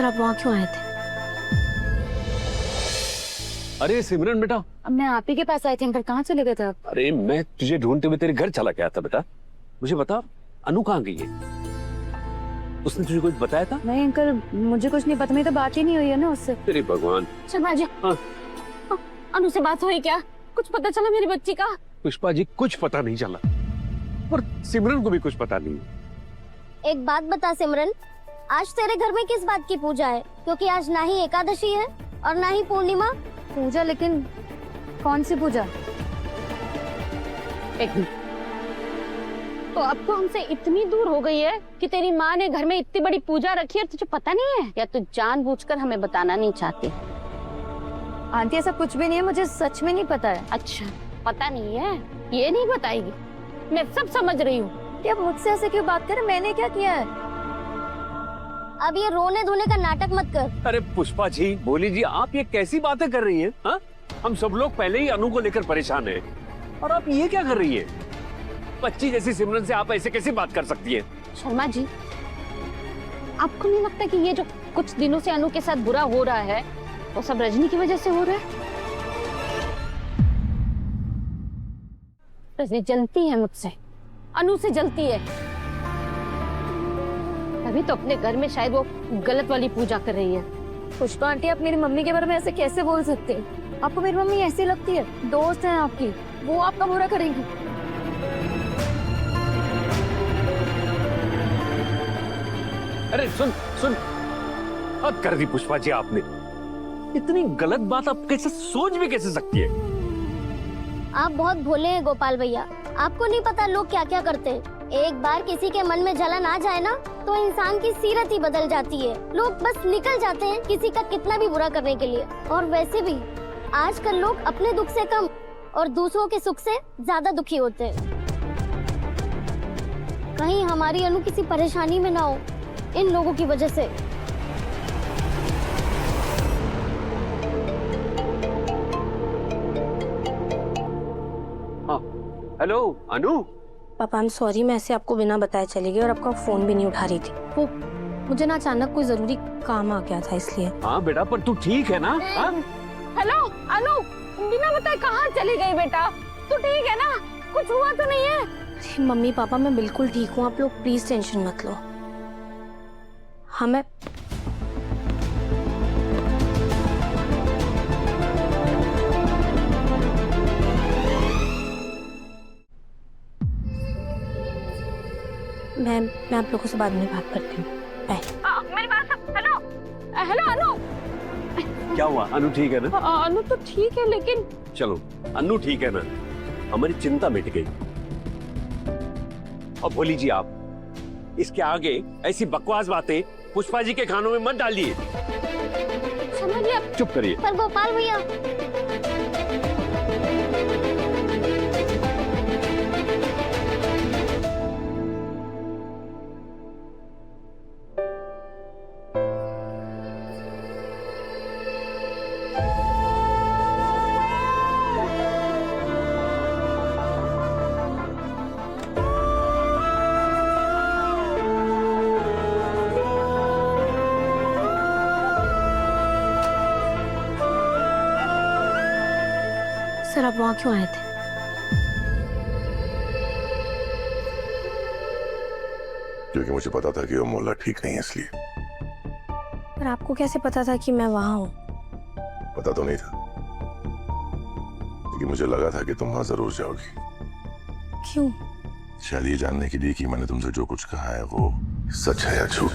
आप वहाँ क्यों आए थे? अरे सिमरन बेटा, अब मैं आप ही के पास आई थी अंकल, कहाँ चले गए थे आप? अरे मैं तुझे ढूंढते हुए तेरे घर चला गया था बेटा। मुझे बता, अनु कहाँ गई है? उसने तुझे कुछ बताया था? नहीं अंकल, मुझे कुछ नहीं पता, मेरी तो बात ही नहीं हुई है ना उससे। तेरे भगवान। शर्मा जी, हाँ। अनु से बात हुई क्या? कुछ पता चला मेरी बच्ची का? पुष्पा जी, कुछ पता नहीं चला और सिमरन को भी कुछ पता नहीं। एक बात बता सिमरन, आज तेरे घर में किस बात की पूजा है? क्योंकि आज ना ही एकादशी है और ना ही पूर्णिमा। पूजा? लेकिन कौन सी पूजा? एक मिनट, तो अब तो हमसे इतनी दूर हो गई है कि तेरी माँ ने घर में इतनी बड़ी पूजा रखी है और तुझे पता नहीं है, या तू जानबूझकर हमें बताना नहीं चाहती? आंटी ऐसा कुछ भी नहीं है, मुझे सच में नहीं पता है। अच्छा, पता नहीं है, ये नहीं बताएगी, मैं सब समझ रही हूँ। आप मुझसे ऐसे क्यों बात कर रहे? मैंने क्या किया है? अब ये रोने धोने का नाटक मत कर। अरे पुष्पा जी, बोली जी, आप ये कैसी बातें कर रही हैं? हाँ? हम सब लोग पहले ही अनु को लेकर परेशान हैं और आप ये क्या कर रही है? बच्ची जैसी सिमरन से आप ऐसे कैसे बात कर सकती है? शर्मा जी, आपको नहीं लगता कि ये जो कुछ दिनों से अनु के साथ बुरा हो रहा है वो सब रजनी की वजह से हो रहा है? रजनी जलती है मुझसे, अनु से जलती है। अभी तो अपने घर में शायद वो गलत वाली पूजा कर रही है। पुष्पा आंटी, आप मेरी मम्मी के बारे में ऐसे कैसे बोल सकते हैं? आपको मेरी मम्मी ऐसी लगती है? दोस्त है आपकी, वो आपका बुरा करेंगी। अरे सुन सुन, हद कर दी पुष्पा जी आपने। इतनी गलत बात आप कैसे सोच भी कैसे सकती है? आप बहुत भोले हैं गोपाल भैया, आपको नहीं पता लोग क्या क्या करते हैं। एक बार किसी के मन में जलन आ जाए ना तो इंसान की सीरत ही बदल जाती है। लोग बस निकल जाते हैं किसी का कितना भी बुरा करने के लिए। और वैसे भी आजकल लोग अपने दुख से कम और दूसरों के सुख से ज्यादा दुखी होते हैं। कहीं हमारी अनु किसी परेशानी में ना हो इन लोगों की वजह से। हाँ, हेलो अनु। पापा, आई एम सॉरी, मैं ऐसे आपको बिना बताए चली गई और आपका फोन भी नहीं उठा रही थी। वो मुझे ना अचानक कोई जरूरी काम आ गया था इसलिए। हाँ बेटा, पर तू ठीक है ना? हाँ? हेलो अनु, बिना बताए कहाँ चली गई बेटा? तू ठीक है ना? कुछ हुआ तो नहीं है? अरे मम्मी पापा, मैं बिल्कुल ठीक हूँ, आप लोग प्लीज टेंशन मत लो। हाँ मैं आप लोगों से बाद में बात करती हूँ। बाय। मेरी बात हेलो हेलो अनु। क्या हुआ? अनु ठीक है ना? अनु तो ठीक है, लेकिन चलो, अनु ठीक है ना? हमारी चिंता मिट गई। और बोली जी, आप इसके आगे ऐसी बकवास बातें पुष्पा जी के कानों में मत डालिए। समझिए आप। चुप करिए। पर गोपाल भैया, सर, आप वहाँ क्यों आए थे? क्योंकि मुझे पता था कि वो मोला ठीक नहीं है, इसलिए। पर आपको कैसे पता था कि मैं वहाँ हूँ? पता तो नहीं था, लेकिन मुझे लगा था कि तुम वहां जरूर जाओगी। क्यों? शायद ये जानने के लिए कि मैंने तुमसे जो कुछ कहा है वो सच है या झूठ।